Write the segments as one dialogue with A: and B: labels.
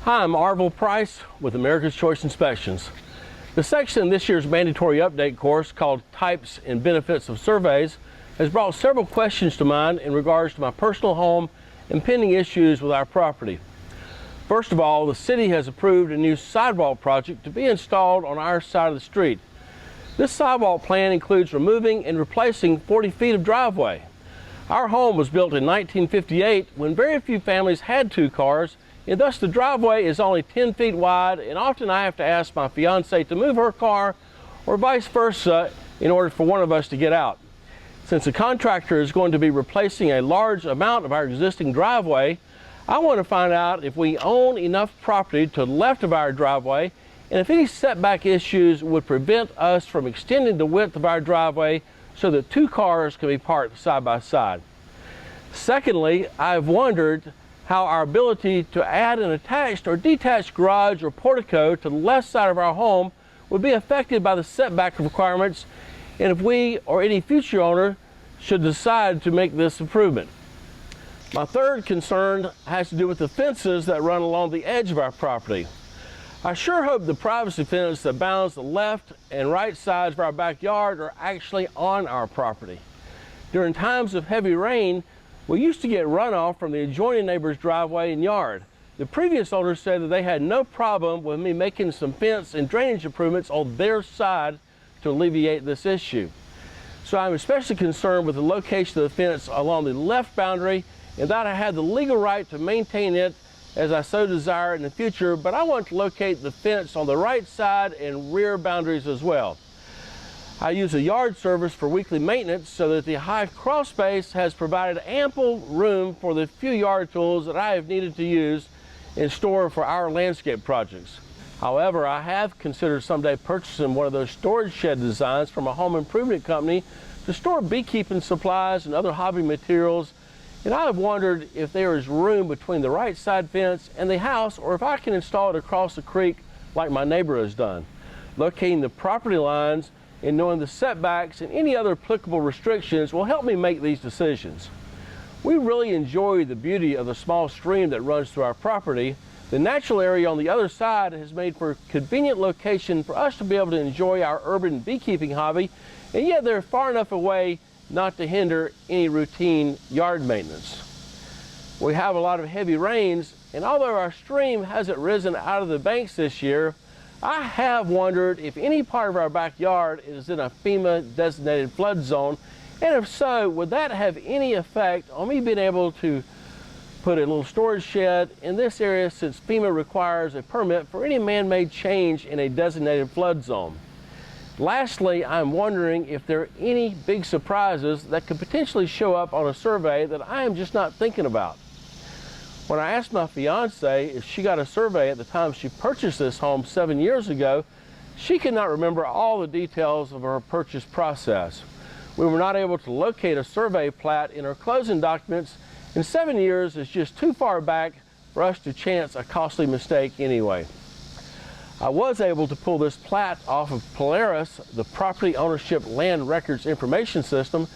A: Hi, I'm Arvil Price with America's Choice Inspections. The section in this year's mandatory update course called Types and Benefits of Surveys has brought several questions to mind in regards to my personal home and pending issues with our property. First of all, the city has approved a new sidewalk project to be installed on our side of the street. This sidewalk plan includes removing and replacing 40 feet of driveway. Our home was built in 1958 when very few families had two cars, and thus the driveway is only 10 feet wide, and often I have to ask my fiancée to move her car or vice versa in order for one of us to get out. Since the contractor is going to be replacing a large amount of our existing driveway, I want to find out if we own enough property to the left of our driveway and if any setback issues would prevent us from extending the width of our driveway so that two cars can be parked side by side. Secondly, I've wondered how our ability to add an attached or detached garage or portico to the left side of our home would be affected by the setback requirements, and if we or any future owner should decide to make this improvement. My third concern has to do with the fences that run along the edge of our property. I sure hope the privacy fence that bounds the left and right sides of our backyard are actually on our property. During times of heavy rain, we used to get runoff from the adjoining neighbor's driveway and yard. The previous owner said that they had no problem with me making some fence and drainage improvements on their side to alleviate this issue. So I'm especially concerned with the location of the fence along the left boundary, and that I had the legal right to maintain it as I so desire in the future, but I want to locate the fence on the right side and rear boundaries as well. I use a yard service for weekly maintenance so that the high crawl space has provided ample room for the few yard tools that I have needed to use and store for our landscape projects. However, I have considered someday purchasing one of those storage shed designs from a home improvement company to store beekeeping supplies and other hobby materials, and I have wondered if there is room between the right side fence and the house, or if I can install it across the creek like my neighbor has done. Locating the property lines and knowing the setbacks and any other applicable restrictions will help me make these decisions. We really enjoy the beauty of the small stream that runs through our property. The natural area on the other side has made for a convenient location for us to be able to enjoy our urban beekeeping hobby, and yet they're far enough away not to hinder any routine yard maintenance. We have a lot of heavy rains, and although our stream hasn't risen out of the banks this year, I have wondered if any part of our backyard is in a FEMA designated flood zone, and if so, would that have any effect on me being able to put a little storage shed in this area, since FEMA requires a permit for any man-made change in a designated flood zone. Lastly, I'm wondering if there are any big surprises that could potentially show up on a survey that I am just not thinking about. When I asked my fiancée if she got a survey at the time she purchased this home 7 years ago, she could not remember all the details of her purchase process. We were not able to locate a survey plat in her closing documents, and 7 years is just too far back for us to chance a costly mistake anyway. I was able to pull this plat off of Polaris, the Property Ownership Land Records Information System.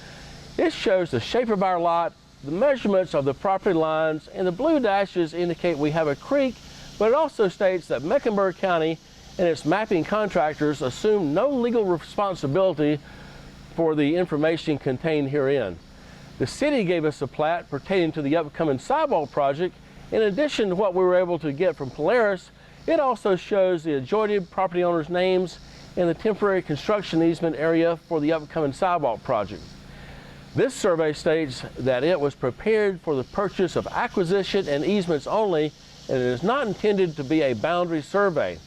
A: It shows the shape of our lot, the measurements of the property lines, and the blue dashes indicate we have a creek, but it also states that Mecklenburg County and its mapping contractors assume no legal responsibility for the information contained herein. The city gave us a plat pertaining to the upcoming sidewalk project. In addition to what we were able to get from Polaris, it also shows the adjoining property owners' names and the temporary construction easement area for the upcoming sidewalk project. This survey states that it was prepared for the purchase of acquisition and easements only, and it is not intended to be a boundary survey.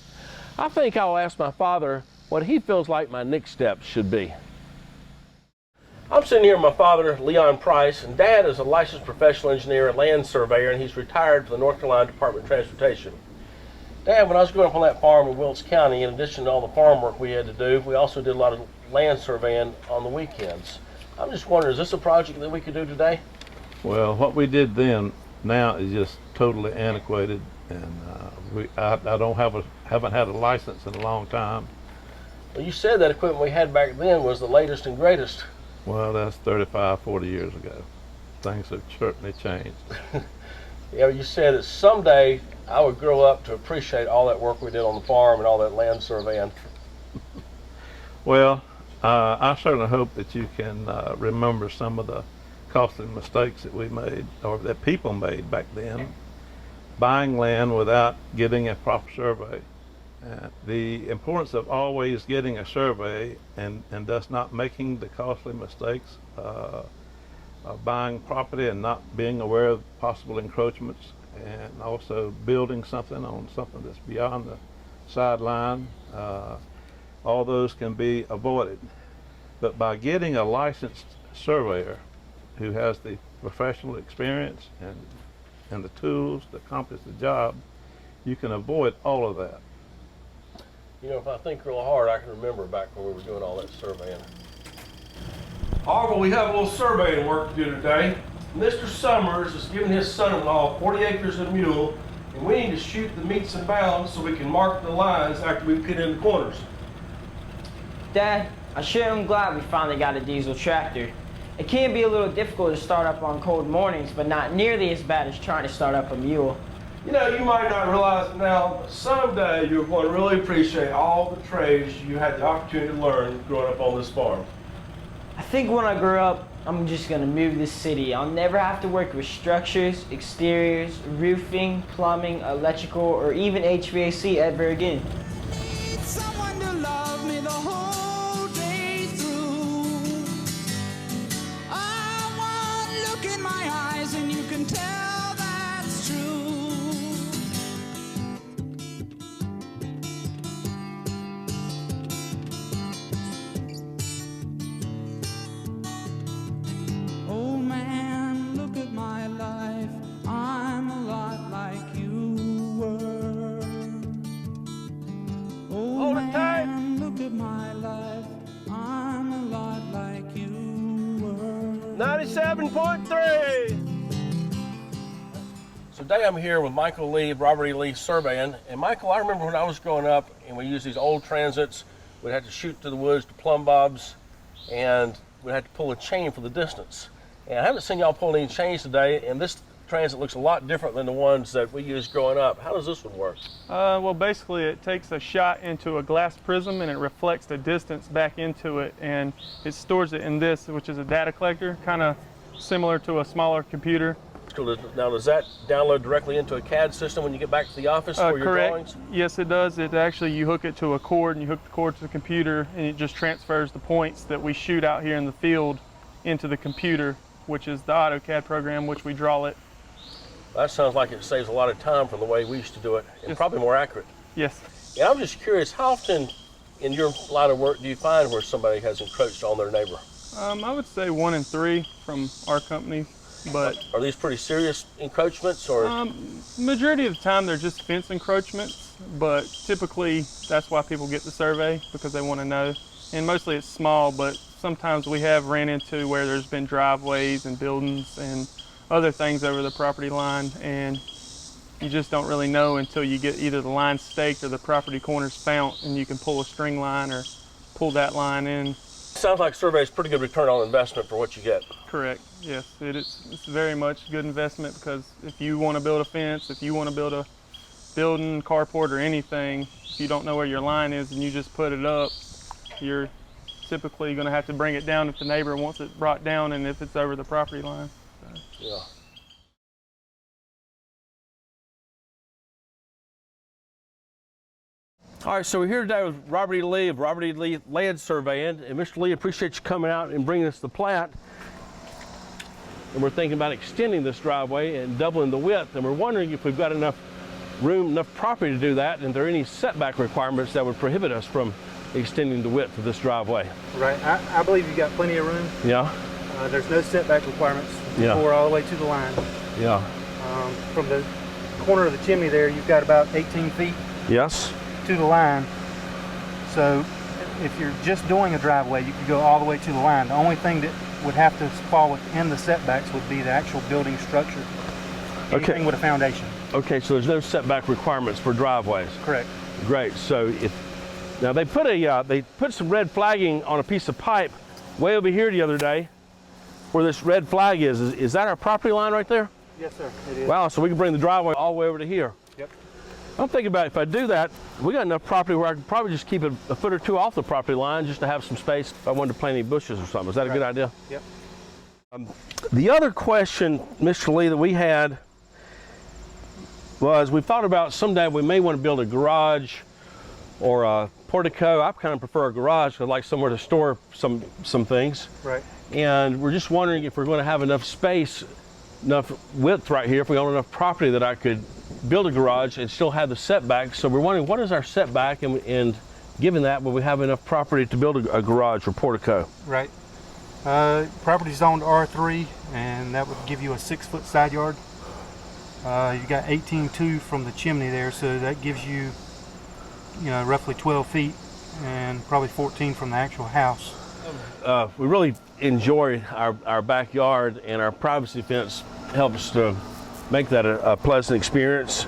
A: I think I'll ask my father what he feels like my next steps should be. I'm sitting here with my father, Leon Price, and Dad is a licensed professional engineer and land surveyor, and he's retired from the North Carolina Department of Transportation. Dad, when I was growing up on that farm in Wilkes County, in addition to all the farm work we had to do, we also did a lot of land surveying on the weekends. I'm just wondering, is this a project that we could do today?
B: Well, what we did then now is just totally antiquated, and I haven't had a license in a long time.
A: Well, you said that equipment we had back then was the latest and greatest.
B: Well, that's 35, 40 years ago. Things have certainly changed.
A: You said that someday I would grow up to appreciate all that work we did on the farm and all that land surveying.
B: Well, I certainly hope that you can remember some of the costly mistakes that we made, or that people made back then, buying land without getting a proper survey. The importance of always getting a survey and thus not making the costly mistakes of buying property and not being aware of possible encroachments, and also building something on something that's beyond the sideline. All those can be avoided. But by getting a licensed surveyor who has the professional experience and the tools to accomplish the job, you can avoid all of that.
A: You know, if I think real hard, I can remember back when we were doing all that surveying. However, we have a little surveying work to do today. Mr. Summers is giving his son-in-law 40 acres of mule, and we need to shoot the meets and bounds so we can mark the lines after we put in the corners.
C: Dad, I sure am glad we finally got a diesel tractor. It can be a little difficult to start up on cold mornings, but not nearly as bad as trying to start up a mule.
A: You know, you might not realize it now, but someday you're going to really appreciate all the trades you had the opportunity to learn growing up on this farm.
C: I think when I grow up, I'm just gonna move to the city. I'll never have to work with structures, exteriors, roofing, plumbing, electrical, or even HVAC ever again.
D: Someone to love me the whole day through. One look in my eyes and you can tell that's true. Oh man, look at my life. I'm a lot like you were. Oh
A: Hold it tight.
D: man, look at my life. I'm a lot like you were.
A: 97.3. So today I'm here with Michael Lee of Robert E. Lee Surveying. And Michael, I remember when I was growing up and we used these old transits, we'd have to shoot through the woods to plumb bobs, and we'd have to pull a chain for the distance. And I haven't seen y'all pull any chains today, and this transit looks a lot different than the ones that we used growing up. How does this one work?
E: Well, basically it takes a shot into a glass prism and it reflects the distance back into it, and it stores it in this, which is a data collector, kind of similar to a smaller computer.
A: Now, does that download directly into a CAD system when you get back to the office for your
E: Correct.
A: drawings?
E: Yes, it does. It actually, you hook it to a cord and you hook the cord to the computer, and it just transfers the points that we shoot out here in the field into the computer, which is the AutoCAD program, which we draw it.
A: That sounds like it saves a lot of time from the way we used to do it, and
E: Yes.
A: probably more accurate.
E: Yes.
A: And I'm just curious, how often in your line of work do you find where somebody has encroached on their neighbor?
E: I would say 1 in 3 from our company, but
A: Are these pretty serious encroachments, or?
E: majority of the time they're just fence encroachments, but typically that's why people get the survey, because they want to know. And mostly it's small, but sometimes we have ran into where there's been driveways and buildings and other things over the property line, and you just don't really know until you get either the line staked or the property corners found, and you can pull a string line or pull that line in.
A: Sounds like survey is pretty good return on investment for what you get.
E: Correct. Yes, it is. It's very much a good investment, because if you want to build a fence, if you want to build a building, carport, or anything, if you don't know where your line is and you just put it up, you're typically going to have to bring it down if the neighbor wants it brought down and if it's over the property line.
A: Yeah. All right, so we're here today with Robert E. Lee of Robert E. Lee Land Surveying. And Mr. Lee, appreciate you coming out and bringing us the plat. And we're thinking about extending this driveway and doubling the width. And we're wondering if we've got enough room, enough property to do that, and if there are any setback requirements that would prohibit us from extending the width of this driveway.
F: Right, I believe you've got plenty of room.
A: Yeah,
F: There's no setback requirements.
A: Yeah.
F: Pour all the way to the line.
A: yeah,
F: From the corner of the chimney there, you've got about 18 feet
A: yes.
F: to the line. So if you're just doing a driveway, you could go all the way to the line. The only thing that would have to fall within the setbacks would be the actual building structure. Anything with a foundation.
A: Okay, so there's no setback requirements for driveways.
F: Correct.
A: Great. So now they put some red flagging on a piece of pipe way over here the other day, where this red flag is. Is that our property line right there?
F: Yes, sir. It is.
A: Wow. So we can bring the driveway all the way over to here.
F: Yep.
A: I'm thinking about if I do that, we got enough property where I could probably just keep it a foot or two off the property line just to have some space if I wanted to plant any bushes or something. Is that a good idea?
F: Yep.
A: The other question, Mr. Lee, that we had was we thought about someday we may want to build a garage or a portico. I kind of prefer a garage because I like somewhere to store some things.
F: Right.
A: And we're just wondering if we're going to have enough space, enough width right here, if we own enough property that I could build a garage and still have the setback. So we're wondering what is our setback, and given that, will we have enough property to build a garage or portico?
F: Right. Property's zoned R3, and that would give you a 6-foot side yard. You got 18.2 from the chimney there, so that gives you, roughly 12 feet, and probably 14 from the actual house.
A: We really enjoy our backyard, and our privacy fence helps to make that a pleasant experience.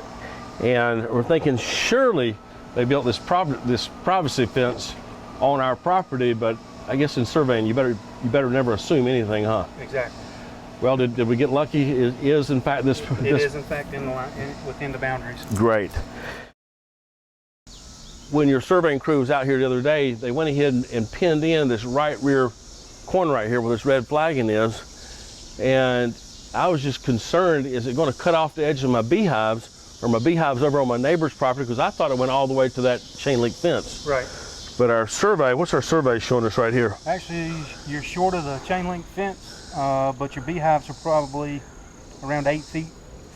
A: And we're thinking surely they built this privacy fence on our property, but I guess in surveying you better never assume anything, huh?
F: Exactly.
A: Well, did we get lucky? Is in fact this?
F: It is in fact in the line, within the boundaries.
A: Great. When your surveying crew was out here the other day, they went ahead and pinned in this right rear corner right here where this red flagging is, and I was just concerned, is it going to cut off the edge of my beehives, or my beehives over on my neighbor's property? Because I thought it went all the way to that chain link fence.
F: Right.
A: But our survey, what's our survey showing us right here?
F: Actually, you're short of the chain link fence, but your beehives are probably around 8 feet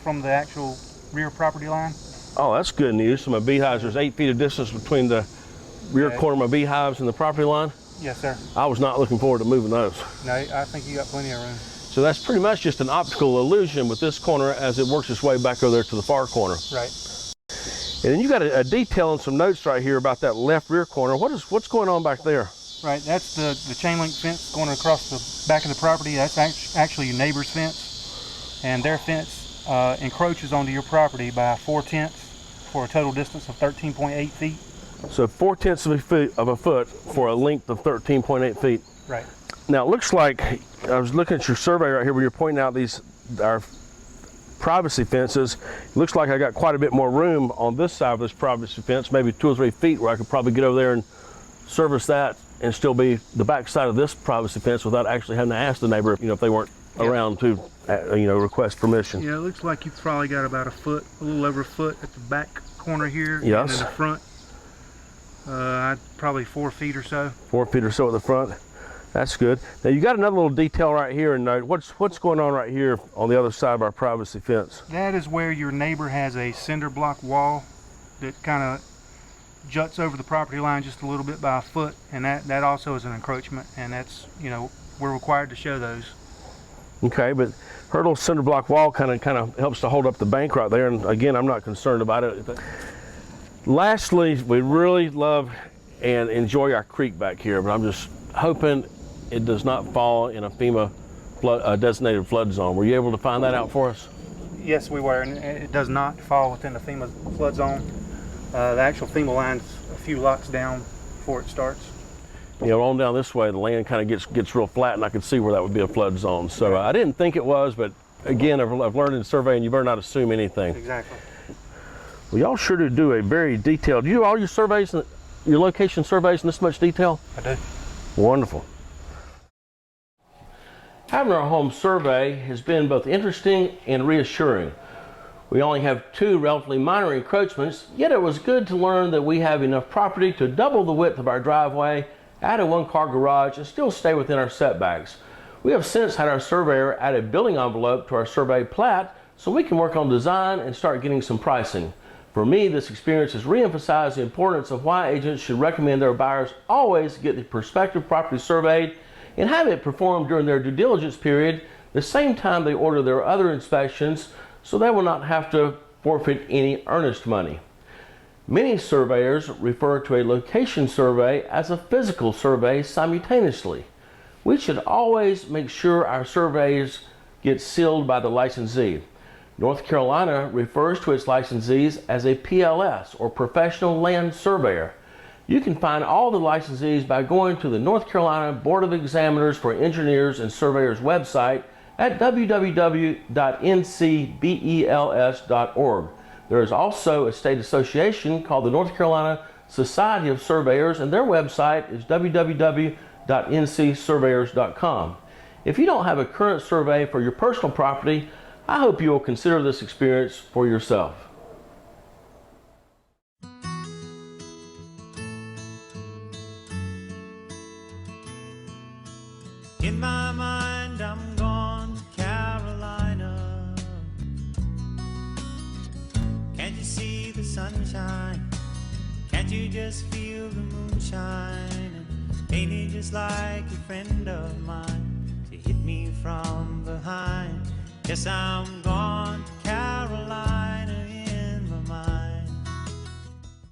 F: from the actual rear property line.
A: Oh, that's good news. So my beehives, there's 8 feet of distance between the rear corner of my beehives and the property line?
F: Yes, sir.
A: I was not looking forward to moving those.
F: No, I think you got plenty of room.
A: So that's pretty much just an optical illusion with this corner as it works its way back over there to the far corner.
F: Right.
A: And then you got a detail and some notes right here about that left rear corner. What's going on back there?
F: Right, that's the chain link fence going across the back of the property. That's actually your neighbor's fence, and their fence encroaches onto your property by 4/10 for a total distance of 13.8 feet.
A: So 4/10 of a foot for a length of 13.8 feet.
F: Right.
A: Now it looks like, I was looking at your survey right here where you're pointing out our privacy fences. It looks like I got quite a bit more room on this side of this privacy fence, maybe 2 or 3 feet, where I could probably get over there and service that and still be the back side of this privacy fence without actually having to ask the neighbor, if they weren't around to, request permission.
F: Yeah, it looks like you've probably got about a little over a foot at the back corner here.
A: Yes.
F: And in the front, probably 4 feet or so.
A: 4 feet or so at the front. That's good. Now you got another little detail right here, and what's going on right here on the other side of our privacy fence?
F: That is where your neighbor has a cinder block wall that kind of juts over the property line just a little bit by a foot, and that also is an encroachment, and that's, we're required to show those.
A: Okay, but her little cinder block wall kind of helps to hold up the bank right there, and again, I'm not concerned about it. Lastly, we really love and enjoy our creek back here, but I'm just hoping it does not fall in a FEMA designated flood zone. Were you able to find that out for us?
F: Yes, we were, and it does not fall within the FEMA flood zone. The actual FEMA line's a few lots down before it starts.
A: On down this way, the land kind of gets real flat, and I could see where that would be a flood zone. So I didn't think it was, but again, I've learned in surveying, you better not assume anything.
F: Exactly.
A: Well, y'all sure do a very detailed. Do you do all your surveys, your location surveys in this much detail?
F: I do.
A: Wonderful. Having our home survey has been both interesting and reassuring. We only have 2 relatively minor encroachments, yet it was good to learn that we have enough property to double the width of our driveway, add a 1-car garage, and still stay within our setbacks. We have since had our surveyor add a building envelope to our survey plat so we can work on design and start getting some pricing. For me, this experience has re-emphasized the importance of why agents should recommend their buyers always get the prospective property surveyed and have it performed during their due diligence period, the same time they order their other inspections, so they will not have to forfeit any earnest money. Many surveyors refer to a location survey as a physical survey simultaneously. We should always make sure our surveys get sealed by the licensee. North Carolina refers to its licensees as a PLS, or Professional Land Surveyor. You can find all the licensees by going to the North Carolina Board of Examiners for Engineers and Surveyors website at www.ncbels.org. There is also a state association called the North Carolina Society of Surveyors, and their website is www.ncsurveyors.com. If you don't have a current survey for your personal property, I hope you will consider this experience for yourself.
G: In my mind, I'm gone to Carolina. Can't you see the sunshine? Can't you just feel the moonshine? Ain't it just like a friend of mine to hit me from behind? Yes, I'm gone to Carolina.